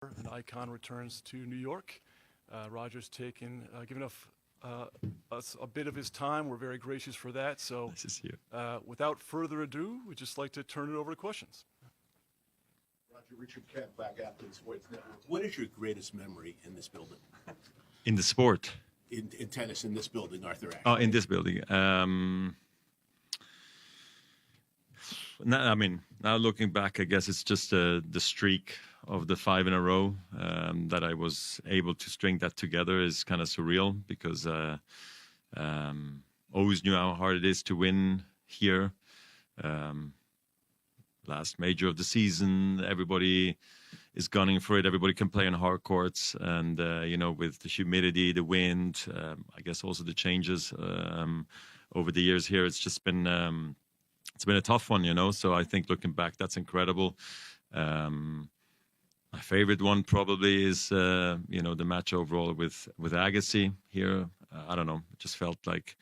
An icon returns to New York. Roger's given us a bit of his time. We're very gracious for that. So, Nice to see you. without further ado, we'd just like to turn it over to questions. Roger, Richard Kemp, back after the Sports Network. What is your greatest memory in this building? In the sport? In tennis, in this building, Arthur? Ashe. Oh, in this building. Now looking back, I guess it's just the streak of the 5 in a row that I was able to string that together is kind of surreal because always knew how hard it is to win here. Last major of the season, everybody is gunning for it. Everybody can play on hard courts, and with the humidity, the wind, I guess also the changes over the years here, it's just been it's been a tough one, So I think looking back, that's incredible. My favorite one probably is the match overall with Agassi here. I don't know, it just felt like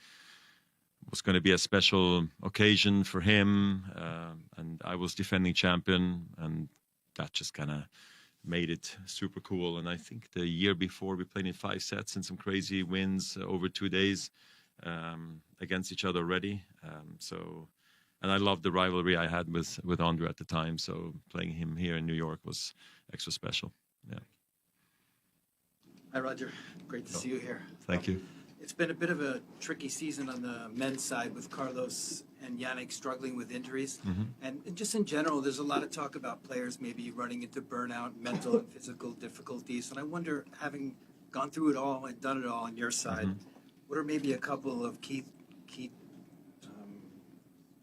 it was going to be a special occasion for him, and I was defending champion, and that just kind of made it super cool. And I think the year before we played in 5 sets and some crazy wins over 2 days against each other already. And I loved the rivalry I had with Andre at the time. So playing him here in New York was extra special. Yeah. Hi, Roger. Great to see you here. Thank you. It's been a bit of a tricky season on the men's side with Carlos and Yannick struggling with injuries. Mm-hmm. And just in general, there's a lot of talk about players maybe running into burnout, mental and physical difficulties. And I wonder, having gone through it all and done it all on your side, what are maybe a couple of key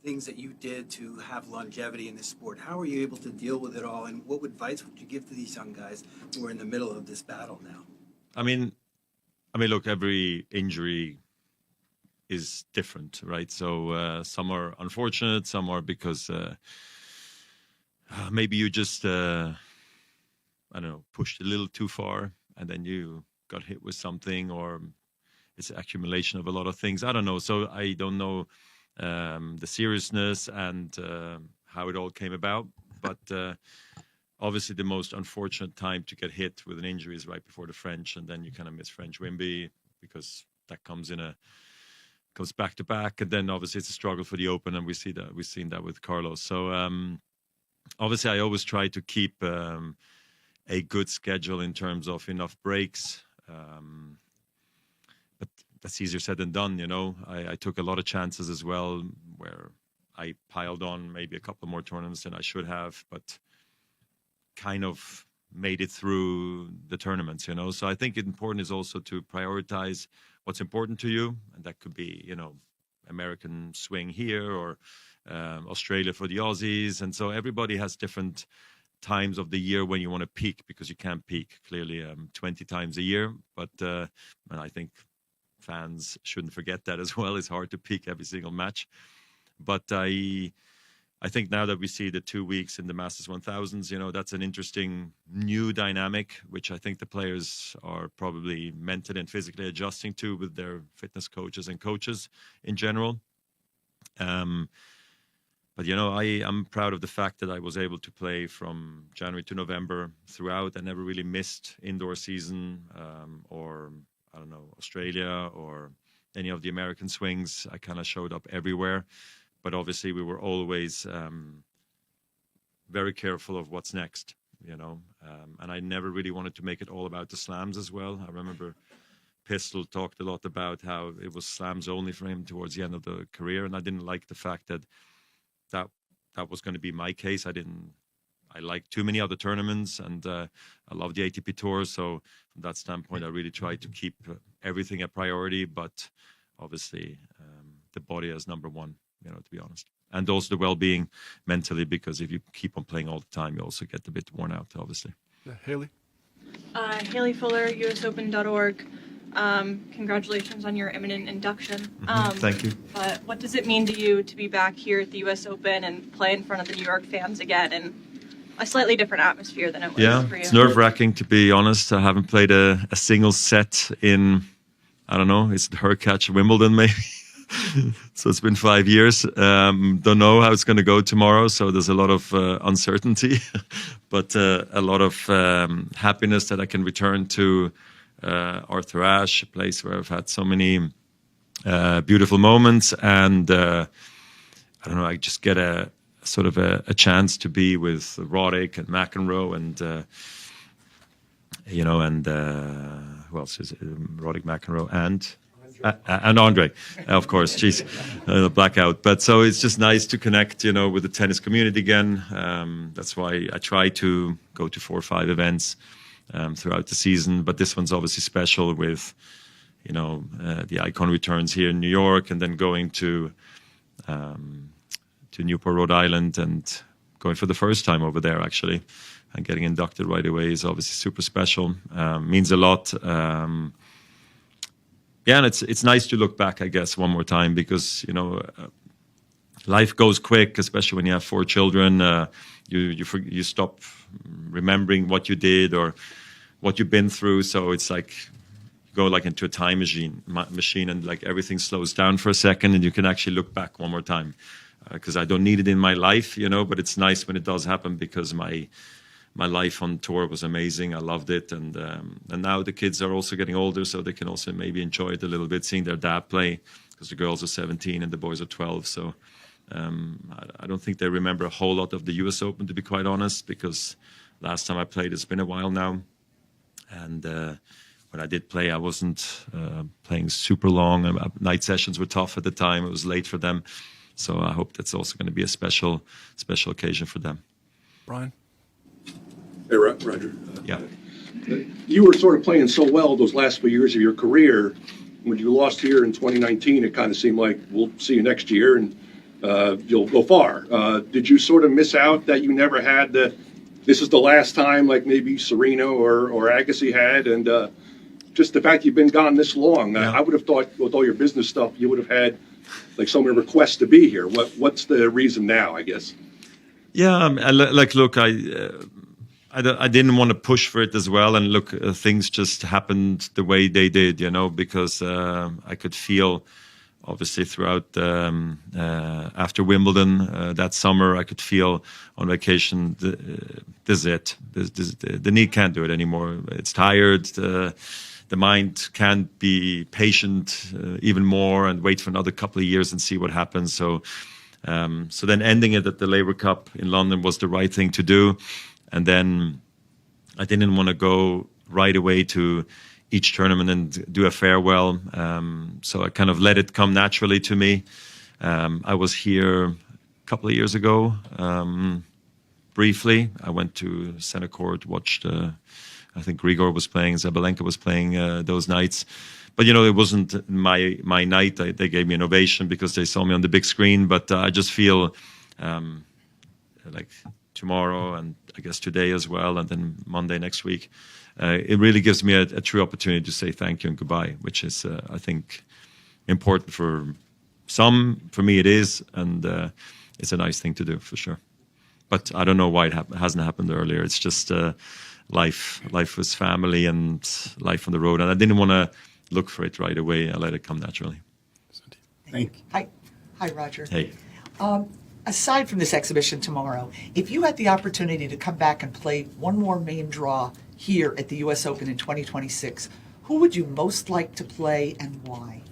things that you did to have longevity in this sport? How are you able to deal with it all? And what advice would you give to these young guys who are in the middle of this battle now? I mean, look, every injury is different, right? So some are unfortunate, some are because maybe you just, pushed a little too far and then you got hit with something, or it's an accumulation of a lot of things. I don't know. So I don't know the seriousness and how it all came about. But obviously the most unfortunate time to get hit with an injury is right before the French, and then you kind of miss French Wimby because that comes back to back, and then obviously it's a struggle for the Open, and we've seen that with Carlos. So obviously I always try to keep a good schedule in terms of enough breaks. But that's easier said than done, I took a lot of chances as well where I piled on maybe a couple more tournaments than I should have, but kind of made it through the tournaments, So I think important is also to prioritize what's important to you. And that could be, American swing here or Australia for the Aussies. And so everybody has different times of the year when you want to peak, because you can't peak clearly 20 times a year. But and I think fans shouldn't forget that as well. It's hard to peak every single match. But I think now that we see the 2 weeks in the Masters 1000s, that's an interesting new dynamic, which I think the players are probably mentally and physically adjusting to with their fitness coaches and coaches in general. But, I'm proud of the fact that I was able to play from January to November throughout. I never really missed indoor season or, Australia or any of the American swings. I kind of showed up everywhere. But obviously we were always very careful of what's next, and I never really wanted to make it all about the slams as well. I remember Pistol talked a lot about how it was slams only for him towards the end of the career, and I didn't like the fact that was going to be my case. I liked too many other tournaments, and I love the ATP Tour. So from that standpoint, I really tried to keep everything a priority, but obviously the body as number one. To be honest. And also the well-being mentally, because if you keep on playing all the time, you also get a bit worn out, obviously. Yeah, Haley? Haley Fuller, usopen.org. Congratulations on your imminent induction. Thank you. But what does it mean to you to be back here at the U.S. Open and play in front of the New York fans again in a slightly different atmosphere than it was for you? It's nerve-wracking, to be honest. I haven't played a single set in, I don't know, is it Hurkacz, Wimbledon maybe? So it's been 5 years. Don't know how it's going to go tomorrow. So there's a lot of uncertainty, but a lot of happiness that I can return to Arthur Ashe, a place where I've had so many beautiful moments. And I don't know, I just get a sort of a chance to be with Roddick and McEnroe and, who else is it? Roddick, McEnroe, and Andre, of course. Geez, blackout. But so it's just nice to connect, with the tennis community again. That's why I try to go to 4 or 5 events throughout the season. But this one's obviously special with, the Icon returns here in New York, and then going to Newport, Rhode Island, and going for the first time over there actually, and getting inducted right away is obviously super special. Means a lot. Yeah, and it's nice to look back, I guess, one more time, because life goes quick, especially when you have 4 children. You stop remembering what you did or what you've been through. So it's like you go like into a time machine, and like everything slows down for a second, and you can actually look back one more time. Because I don't need it in my life, but it's nice when it does happen, because my life on tour was amazing. I loved it, and now the kids are also getting older, so they can also maybe enjoy it a little bit, seeing their dad play, because the girls are 17 and the boys are 12. So I don't think they remember a whole lot of the U.S. Open, to be quite honest, because last time I played, it's been a while now, and when I did play, I wasn't playing super long. Night sessions were tough at the time. It was late for them. So I hope that's also going to be a special occasion for them. Brian? Hey, Roger. Yeah. You were sort of playing so well those last few years of your career. When you lost here in 2019, it kind of seemed like we'll see you next year and you'll go far. Did you sort of miss out that you never had this is the last time, like maybe Serena or Agassi had? And just the fact you've been gone this long, Yeah. I would have thought with all your business stuff, you would have had like so many requests to be here. What's the reason now, I guess? Yeah, look, I didn't want to push for it as well, and look, things just happened the way they did, because I could feel, obviously, throughout after Wimbledon that summer, I could feel on vacation, this is it. The knee can't do it anymore. It's tired. The mind can't be patient even more and wait for another couple of years and see what happens. So then ending it at the Labour Cup in London was the right thing to do. And then I didn't want to go right away to each tournament and do a farewell. So I kind of let it come naturally to me. I was here a couple of years ago, briefly. I went to Center Court, watched I think Grigor was playing, Zabalenka was playing those nights. But, it wasn't my night. They gave me an ovation because they saw me on the big screen. But I just feel like tomorrow, and I guess today as well, and then Monday next week, it really gives me a true opportunity to say thank you and goodbye, which is, I think, important for some. For me, it is. And it's a nice thing to do, for sure. But I don't know why it hasn't happened earlier. It's just life with family and life on the road. And I didn't want to look for it right away. I let it come naturally. Thank you. Hi, Roger. Hey. Aside from this exhibition tomorrow, if you had the opportunity to come back and play one more main draw here at the U.S. Open in 2026, who would you most like to play and why?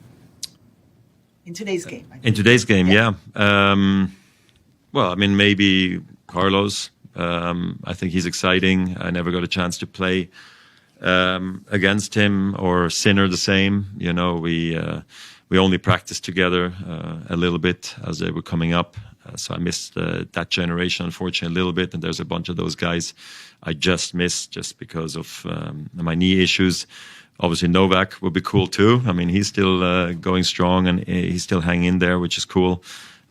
In today's game. I mean. In today's game, yeah. Well, I mean, maybe Carlos. I think he's exciting. I never got a chance to play against him, or Sinner the same. We only practiced together a little bit as they were coming up. So I missed that generation, unfortunately, a little bit. And there's a bunch of those guys I just missed just because of my knee issues. Obviously, Novak would be cool too. I mean, he's still going strong, and he's still hanging in there, which is cool.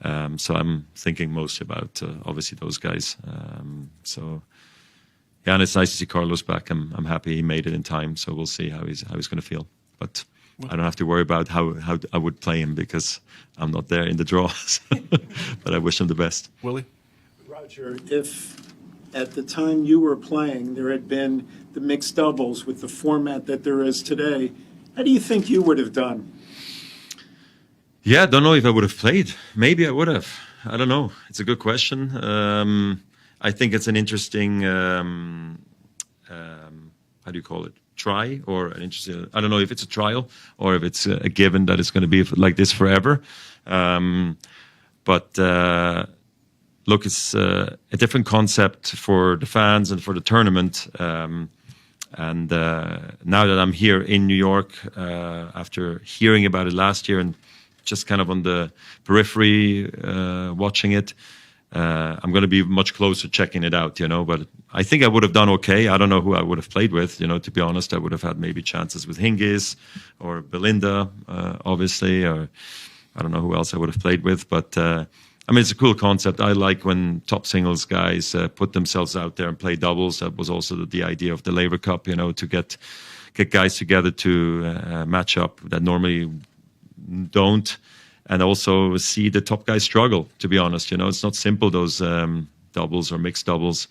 So I'm thinking mostly about obviously those guys. Yeah, and it's nice to see Carlos back. I'm happy he made it in time. So we'll see how he's going to feel. But I don't have to worry about how I would play him, because I'm not there in the draws. But I wish him the best. Willie? Roger, if at the time you were playing there had been the mixed doubles with the format that there is today, how do you think you would have done? Yeah, I don't know if I would have played. Maybe I would have. I don't know. It's a good question. I think it's an interesting, how do you call it? Try or an interesting, I don't know if it's a trial or if it's a given that it's going to be like this forever. But look, it's a different concept for the fans and for the tournament. And now that I'm here in New York, after hearing about it last year and just kind of on the periphery watching it, I'm going to be much closer checking it out, but I think I would have done okay. I don't know who I would have played with, to be honest. I would have had maybe chances with Hingis or Belinda, obviously, or I don't know who else I would have played with. But, it's a cool concept. I like when top singles guys put themselves out there and play doubles. That was also the idea of the Laver Cup, to get guys together to match up that normally don't, and also see the top guys struggle, to be honest. It's not simple, those doubles or mixed doubles,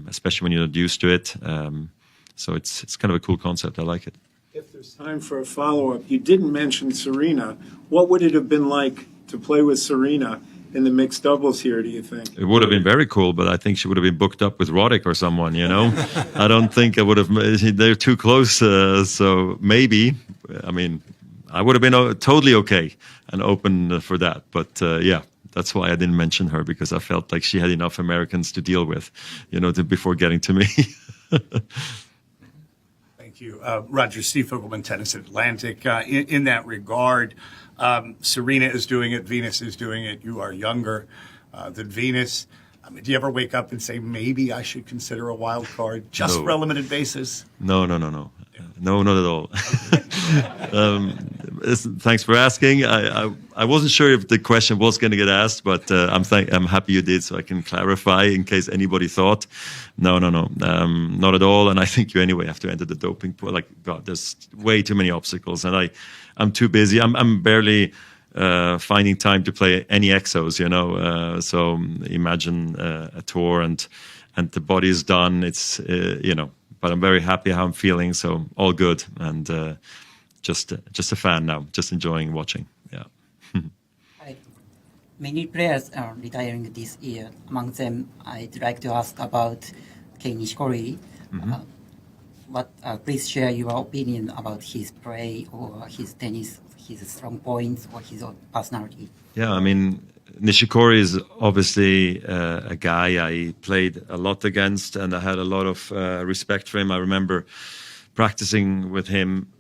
especially when you're not used to it. So it's kind of a cool concept. I like it. If there's time for a follow-up, you didn't mention Serena. What would it have been like to play with Serena in the mixed doubles here, do you think? It would have been very cool, but I think she would have been booked up with Roddick or someone, I don't think I would have, they're too close, so maybe, I would have been totally okay and open for that. But yeah, that's why I didn't mention her, because I felt like she had enough Americans to deal with, before getting to me. Thank you. Roger Seefogelman, Tennis Atlantic. In that regard, Serena is doing it, Venus is doing it. You are younger than Venus. Do you ever wake up and say, maybe I should consider a wild card just for a limited basis? No. No, not at all. Thanks for asking. I wasn't sure if the question was going to get asked, but I'm happy you did, so I can clarify in case anybody thought. No, not at all. And I think you anyway have to enter the doping pool. Like, God, there's way too many obstacles, and I'm too busy. I'm barely finding time to play any exos, so imagine a tour and the body is done. It's but I'm very happy how I'm feeling, so all good, and just a fan now, just enjoying watching. Yeah. Many players are retiring this year. Among them, I'd like to ask about Kei Nishikori. Please share your opinion about his play or his tennis, his strong points or his personality. Yeah, Nishikori is obviously a guy I played a lot against, and I had a lot of respect for him. I remember practicing with him,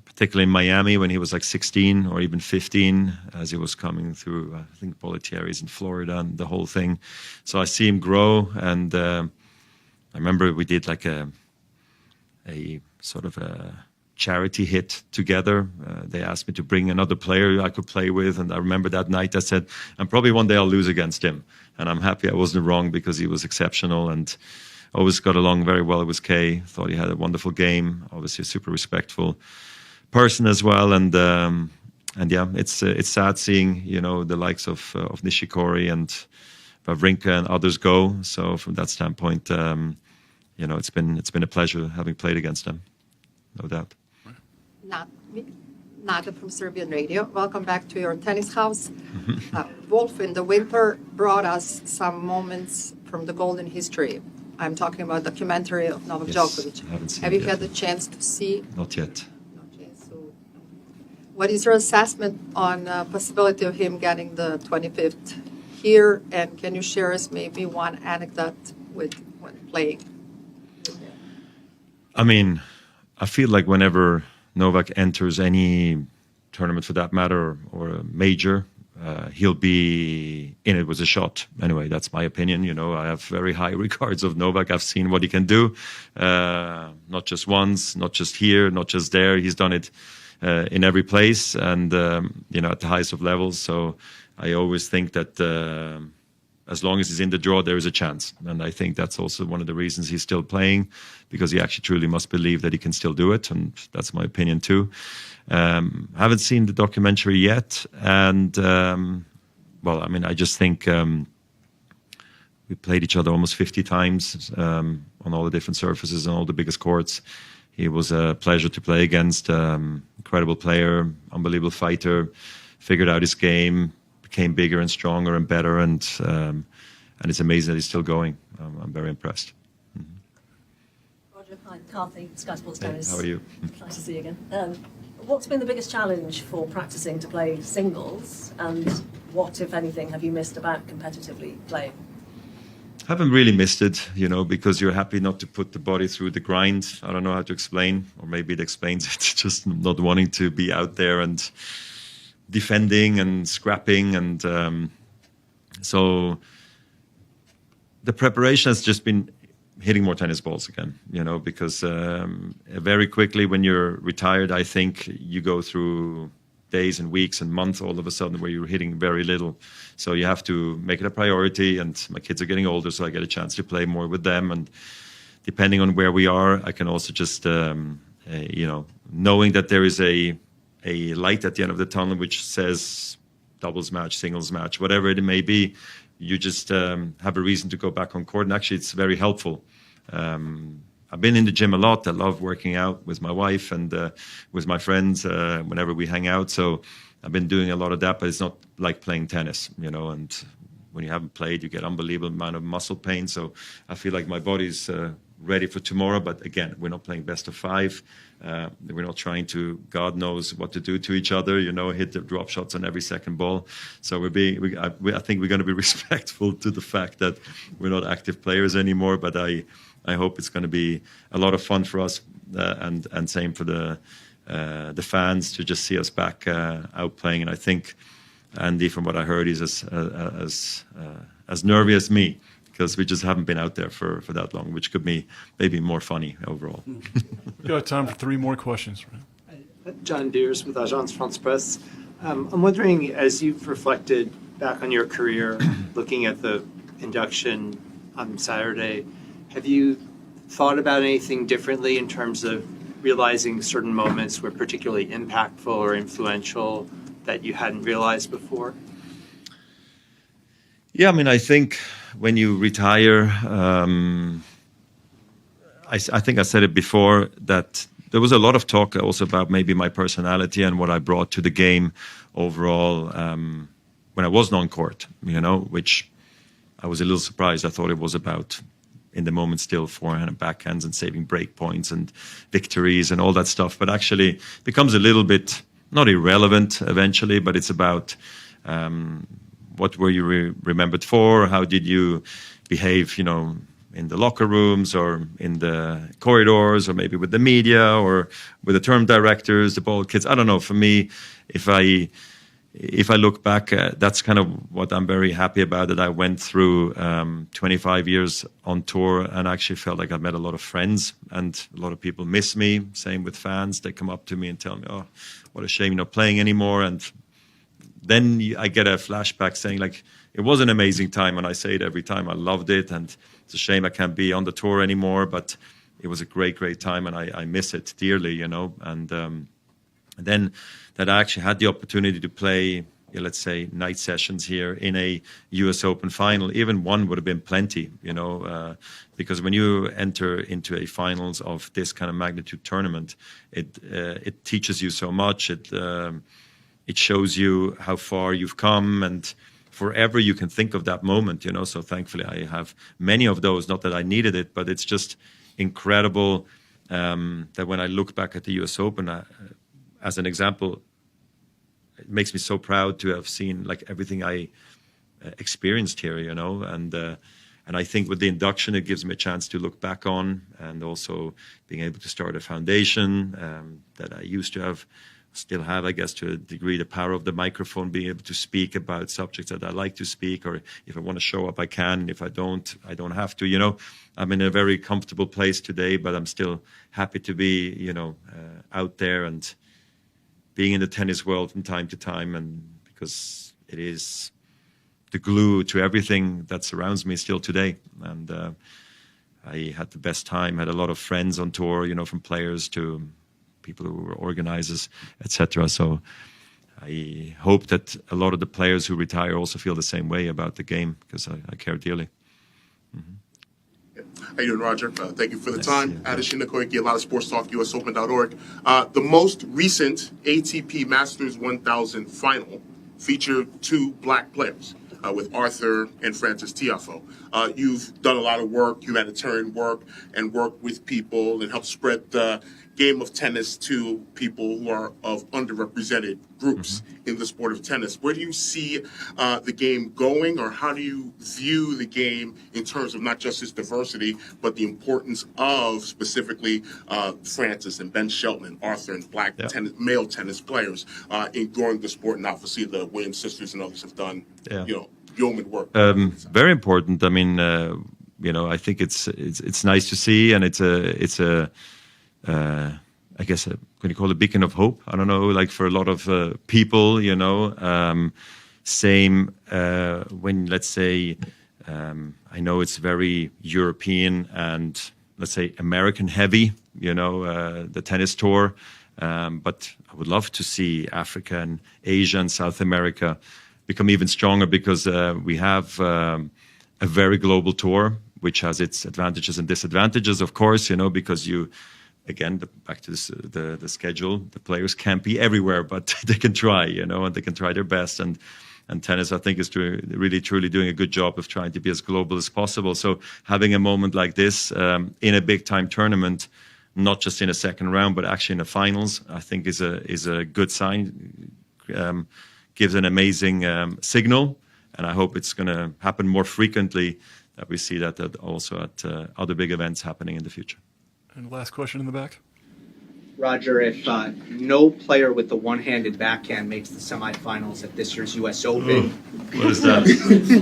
particularly in Miami when he was like 16 or even 15, as he was coming through, I think, Bollettieri's in Florida and the whole thing. So I see him grow, and I remember we did like a sort of a charity hit together. They asked me to bring another player I could play with, and I remember that night I said, and probably one day I'll lose against him. And I'm happy I wasn't wrong, because he was exceptional and always got along very well with Kei. Thought he had a wonderful game, obviously a super respectful person as well. And yeah, it's sad seeing, the likes of Nishikori and Wawrinka and others go. So from that standpoint, it's been a pleasure having played against them, no doubt. Nada from Serbian Radio. Welcome back to your tennis house. Wolf in the winter brought us some moments from the golden history. I'm talking about the documentary of Novak Djokovic. I haven't seen Have it you yet. had the chance to see? Not yet. Okay, so what is your assessment on possibility of him getting the 25th here? And can you share us maybe one anecdote when playing? I feel like whenever Novak enters any tournament for that matter, or a major, he'll be in it with a shot. Anyway, that's my opinion. I have very high regards of Novak. I've seen what he can do, not just once, not just here, not just there. He's done it in every place, and at the highest of levels. So I always think that as long as he's in the draw, there is a chance. And I think that's also one of the reasons he's still playing, because he actually truly must believe that he can still do it. And that's my opinion too. Haven't seen the documentary yet. And, I just think we played each other almost 50 times on all the different surfaces and all the biggest courts. He was a pleasure to play against, incredible player, unbelievable fighter, figured out his game, became bigger and stronger and better, and it's amazing that he's still going. I'm very impressed. Roger, hi, Carthy, Sky Sports Hey, Tennis. how are you? Nice to see you again. What's been the biggest challenge for practicing to play singles, and what, if anything, have you missed about competitively playing? Haven't really missed it, because you're happy not to put the body through the grind. I don't know how to explain, or maybe it explains it, just not wanting to be out there and defending and scrapping. And so the preparation has just been hitting more tennis balls again, because very quickly when you're retired, I think you go through days and weeks and months all of a sudden where you're hitting very little. So you have to make it a priority, and my kids are getting older, so I get a chance to play more with them. And depending on where we are, I can also just, knowing that there is a light at the end of the tunnel which says doubles match, singles match, whatever it may be, you just have a reason to go back on court. And actually, it's very helpful. I've been in the gym a lot. I love working out with my wife and with my friends whenever we hang out. So I've been doing a lot of that, but it's not like playing tennis, and when you haven't played, you get unbelievable amount of muscle pain. So I feel like my body's ready for tomorrow. But again, we're not playing best of 5. We're not trying to, God knows what to do to each other, hit the drop shots on every second ball. So I think we're going to be respectful to the fact that we're not active players anymore. But I hope it's going to be a lot of fun for us, and same for the fans to just see us back out playing. And I think Andy, from what I heard, is as nervy as me, because we just haven't been out there for that long, which could be maybe more funny overall. We've got time for 3 more questions. Right? John Deers with Agence France Presse. I'm wondering, as you've reflected back on your career, looking at the induction on Saturday, have you thought about anything differently in terms of realizing certain moments were particularly impactful or influential that you hadn't realized before? Yeah, I think when you retire, I think I said it before, that there was a lot of talk also about maybe my personality and what I brought to the game overall when I was on-court, which I was a little surprised. I thought it was about, in the moment, still forehand and backhands and saving break points and victories and all that stuff. But actually it becomes a little bit, not irrelevant eventually, but it's about what were you remembered for? How did you behave, in the locker rooms or in the corridors, or maybe with the media or with the term directors, the ball kids? I don't know. For me, if I look back, that's kind of what I'm very happy about, that I went through 25 years on tour and actually felt like I've met a lot of friends, and a lot of people miss me. Same with fans. They come up to me and tell me, oh, what a shame you're not playing anymore. And then I get a flashback saying, like, it was an amazing time. And I say it every time. I loved it. And it's a shame I can't be on the tour anymore, but it was a great, great time. And I miss it dearly, And then that I actually had the opportunity to play, let's say, night sessions here in a US Open final. Even one would have been plenty, because when you enter into a finals of this kind of magnitude tournament, it teaches you so much. It shows you how far you've come, and forever you can think of that moment, So thankfully I have many of those, not that I needed it, but it's just incredible that when I look back at the US Open, as an example, it makes me so proud to have seen like everything I experienced here, and I think with the induction, it gives me a chance to look back on, and also being able to start a foundation that I used to have, still have, I guess, to a degree, the power of the microphone, being able to speak about subjects that I like to speak, or if I want to show up, I can. If I don't have to, I'm in a very comfortable place today, but I'm still happy to be, out there and being in the tennis world from time to time, and because it is the glue to everything that surrounds me still today. And I had the best time, had a lot of friends on tour, from players to people who were organizers, etc. So I hope that a lot of the players who retire also feel the same way about the game, because I care dearly. How you doing, Roger? Thank you for the time. Adesina Koike, a lot of sports talk, USOpen.org. The most recent ATP Masters 1000 final feature two black players. With Arthur and Francis Tiafoe. You've done a lot of work, humanitarian work, and worked with people and helped spread the game of tennis to people who are of underrepresented groups in the sport of tennis. Where do you see the game going, or how do you view the game in terms of not just its diversity, but the importance of specifically Francis and Ben Shelton and Arthur and black male tennis players in growing the sport, and obviously the Williams sisters and others have done, yeoman work. Very important. I mean, I think it's nice to see, and it's a I guess can you call it a beacon of hope? I don't know, like for a lot of people, same when, let's say, I know it's very European and, let's say, American heavy, the tennis tour, but I would love to see Africa and Asia and South America become even stronger, because we have a very global tour, which has its advantages and disadvantages, of course, because again, back to the schedule, the players can't be everywhere, but they can try, and they can try their best. And tennis, I think, is really, truly doing a good job of trying to be as global as possible. So having a moment like this in a big-time tournament, not just in a second round, but actually in the finals, I think is a good sign. Gives an amazing signal, and I hope it's going to happen more frequently, that we see that also at other big events happening in the future. And last question in the back. Roger, if no player with the one-handed backhand makes the semifinals at this year's U.S. Open, what is that?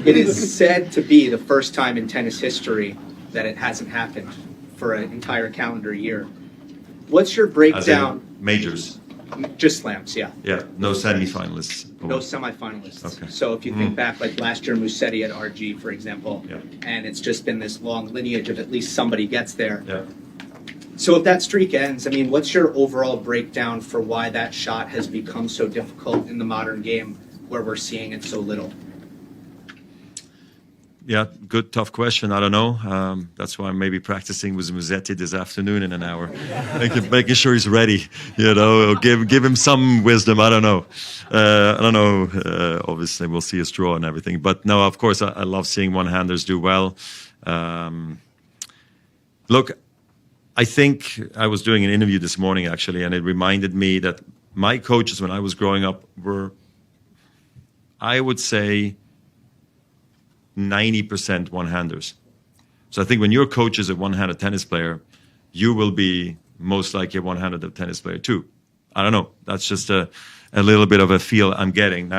It is said to be the first time in tennis history that it hasn't happened for an entire calendar year. What's your breakdown? As in majors. Just slams, yeah. Yeah, no semifinalists. No semifinalists. Okay. So if you think back, like last year, Musetti at RG, for example, Yeah. and it's just been this long lineage of at least somebody gets there. Yeah. So if that streak ends, I mean, what's your overall breakdown for why that shot has become so difficult in the modern game, where we're seeing it so little? Yeah, good, tough question. I don't know. That's why I'm maybe practicing with Musetti this afternoon in an hour, making sure he's ready. Or give him some wisdom. I don't know. Obviously, we'll see his draw and everything. But no, of course, I love seeing one-handers do well. Look, I think I was doing an interview this morning, actually, and it reminded me that my coaches when I was growing up were, I would say, 90% one-handers. So I think when your coach is a one-handed tennis player, you will be most likely a one-handed tennis player too. I don't know. That's just a little bit of a feel I'm getting.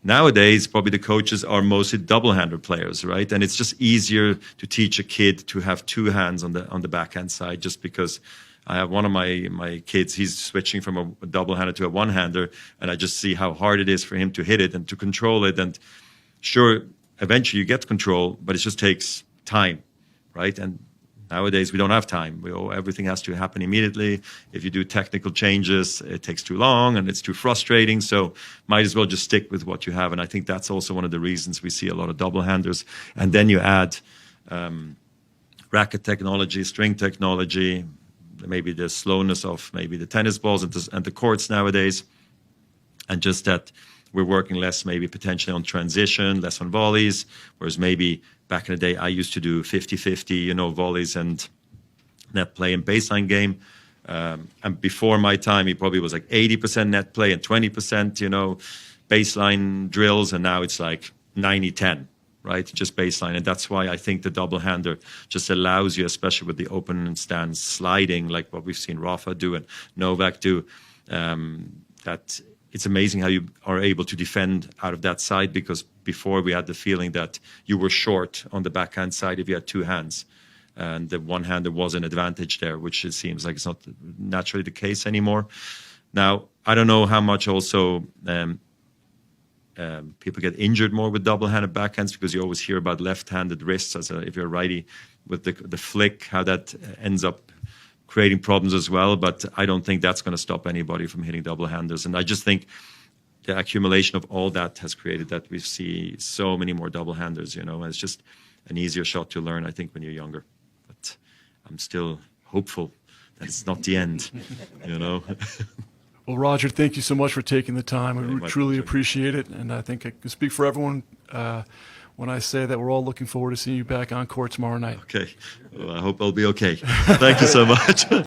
Nowadays, probably the coaches are mostly double-handed players, right? And it's just easier to teach a kid to have two hands on the backhand side, just because I have one of my kids, he's switching from a double-hander to a one-hander, and I just see how hard it is for him to hit it and to control it. And sure, eventually you get control, but it just takes time, right? And nowadays we don't have time. Everything has to happen immediately. If you do technical changes, it takes too long and it's too frustrating. So might as well just stick with what you have. And I think that's also one of the reasons we see a lot of double-handers. And then you add racket technology, string technology, maybe the slowness of maybe the tennis balls and the courts nowadays, and just that we're working less maybe potentially on transition, less on volleys, whereas maybe back in the day I used to do 50-50, volleys and net play and baseline game. And before my time, it probably was like 80% net play and 20%, baseline drills. And now it's like 90-10, right? Just baseline. And that's why I think the double-hander just allows you, especially with the open stance sliding, like what we've seen Rafa do and Novak do, that it's amazing how you are able to defend out of that side, because before we had the feeling that you were short on the backhand side if you had two hands. And the one-hander was an advantage there, which it seems like it's not naturally the case anymore. Now, I don't know how much also people get injured more with double-handed backhands, because you always hear about left-handed wrists if you're righty with the flick, how that ends up creating problems as well. But I don't think that's going to stop anybody from hitting double-handers. And I just think the accumulation of all that has created that we see so many more double-handers, and it's just an easier shot to learn, I think, when you're younger. But I'm still hopeful that it's not the end, Well, Roger, thank you so much for taking the time. Hey, We my truly pleasure. appreciate it, and I think I can speak for everyone when I say that we're all looking forward to seeing you back on court tomorrow night. Okay. Well, I hope I'll be okay. Thank you so much.